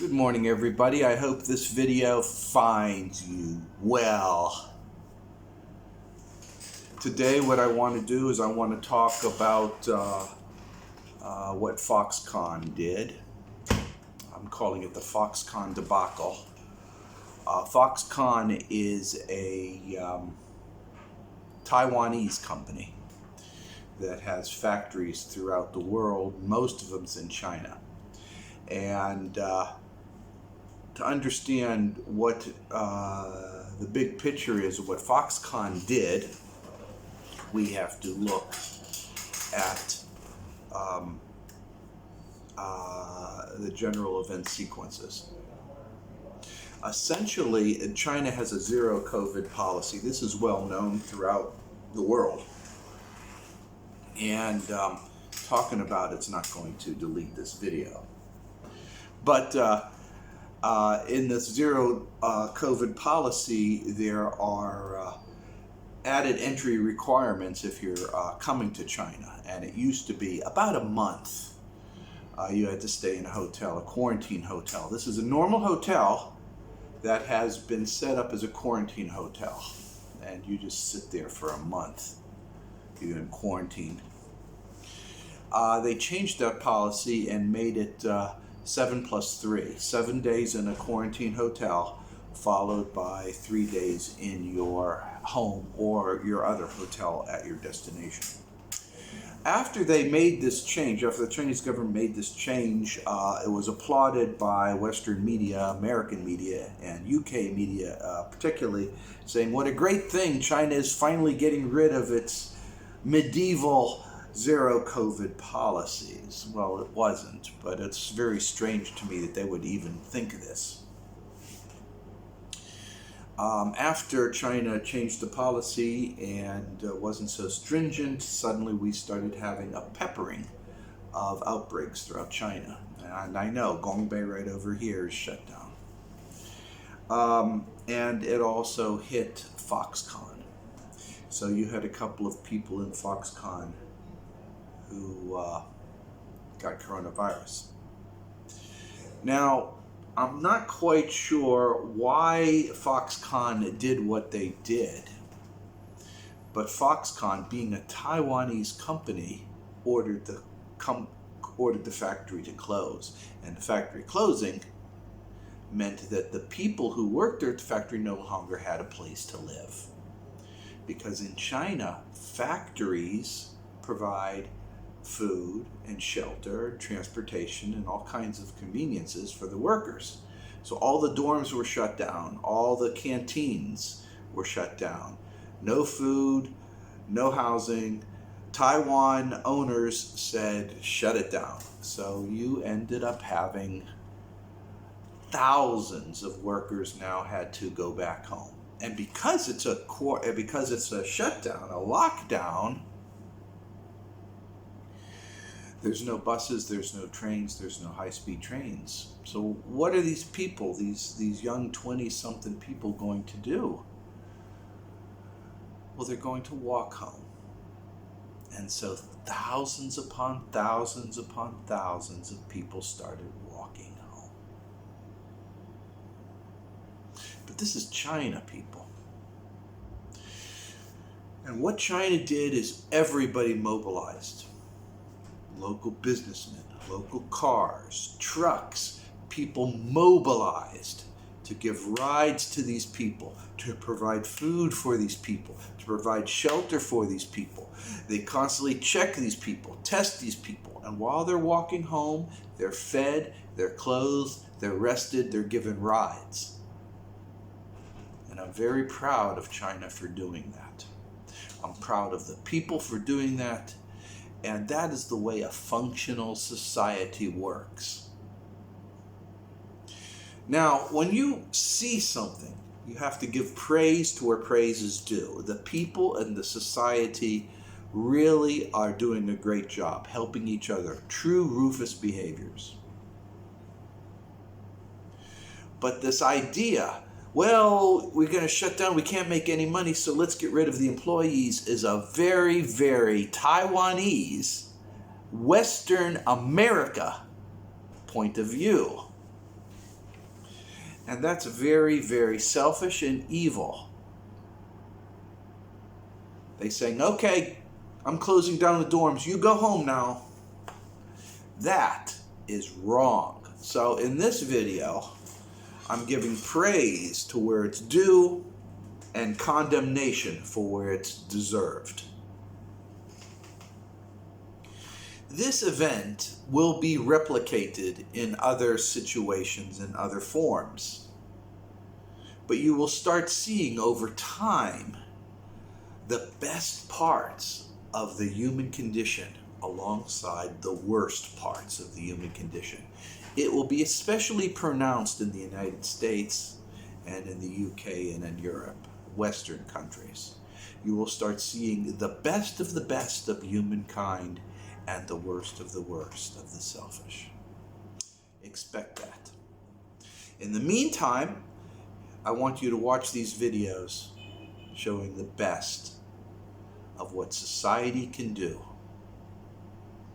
Good morning, everybody. I hope this video finds you well. Today what I want to do is I want to talk about what Foxconn did. I'm calling it the Foxconn debacle. Foxconn is a Taiwanese company that has factories throughout the world. Most of them's in China. And to understand what the big picture is of what Foxconn did, we have to look at the general event sequences. Essentially, China has a zero COVID policy. This is well known throughout the world. And talking about it's not going to delete this video. But in this zero COVID policy, there are added entry requirements if you're coming to China. And it used to be about a month. You had to stay in a hotel, a quarantine hotel. This is a normal hotel that has been set up as a quarantine hotel. And you just sit there for a month. You're in quarantine. They changed that policy and made it 7+3, 7 days in a quarantine hotel, followed by 3 days in your home or your other hotel at your destination. After they made this change, after the Chinese government made this change, it was applauded by Western media, American media, and UK media particularly, saying what a great thing, China is finally getting rid of its medieval zero COVID policies. Well, it wasn't, but it's very strange to me that they would even think of this. After China changed the policy and wasn't so stringent, suddenly we started having a peppering of outbreaks throughout China. And I know Gongbei right over here is shut down. And it also hit Foxconn. So you had a couple of people in Foxconn who got coronavirus. Now, I'm not quite sure why Foxconn did what they did, but Foxconn, being a Taiwanese company, ordered the factory to close. And the factory closing meant that the people who worked there at the factory no longer had a place to live. Because in China, factories provide food and shelter, transportation, and all kinds of conveniences for the workers. So all the dorms were shut down, all the canteens were shut down. No food, no housing. Taiwan owners said, shut it down. So you ended up having thousands of workers now had to go back home. And because it's a shutdown, a lockdown, there's no buses, there's no trains, there's no high-speed trains. So what are these people, these young 20-something people going to do? Well, they're going to walk home. And so thousands upon thousands upon thousands of people started walking home. But this is China, people. And what China did is everybody mobilized. Local businessmen, local cars, trucks, people mobilized to give rides to these people, to provide food for these people, to provide shelter for these people. They constantly check these people, test these people, and while they're walking home, they're fed, they're clothed, they're rested, they're given rides. And I'm very proud of China for doing that. I'm proud of the people for doing that. And that is the way a functional society works. Now, when you see something, you have to give praise to where praise is due. The people and the society really are doing a great job helping each other. True Rufus behaviors. But this idea, well, we're going to shut down, we can't make any money, so let's get rid of the employees, is a very, very Taiwanese, Western America point of view. And that's very, very selfish and evil. They saying, okay, I'm closing down the dorms, you go home now. That is wrong. So in this video, I'm giving praise to where it's due and condemnation for where it's deserved. This event will be replicated in other situations and other forms. But you will start seeing over time the best parts of the human condition alongside the worst parts of the human condition. It will be especially pronounced in the United States and in the UK and in Europe, Western countries. You will start seeing the best of humankind and the worst of the selfish. Expect that. In the meantime, I want you to watch these videos showing the best of what society can do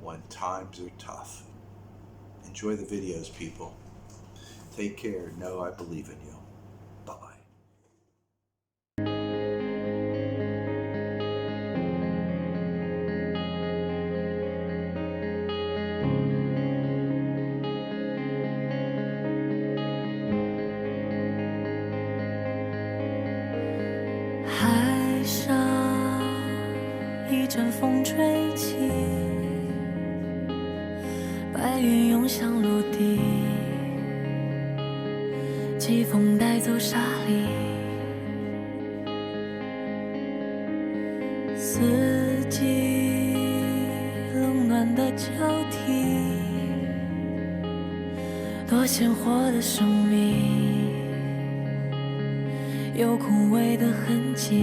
when times are tough. Enjoy the videos, people. Take care. Know I believe in you. Bye-bye.海上一阵风吹起，白云涌向陆地，季风带走沙砾，四季冷暖的交替，多鲜活的生命，有枯萎的痕迹，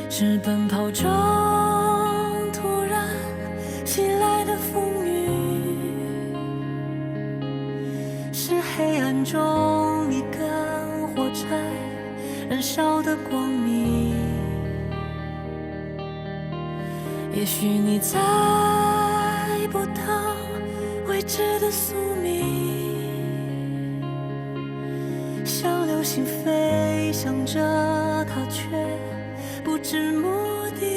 是奔跑中突然袭来的风雨，是黑暗中一根火柴燃烧的光明。也许你猜不到未知的宿命，像流星飞翔着，它却不知目的。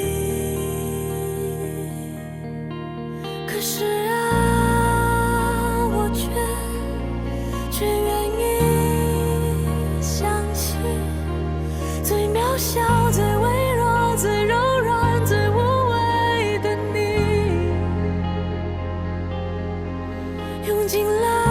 可是啊，我却愿意相信，最渺小、最微弱、最柔软、最无畏的你，用尽了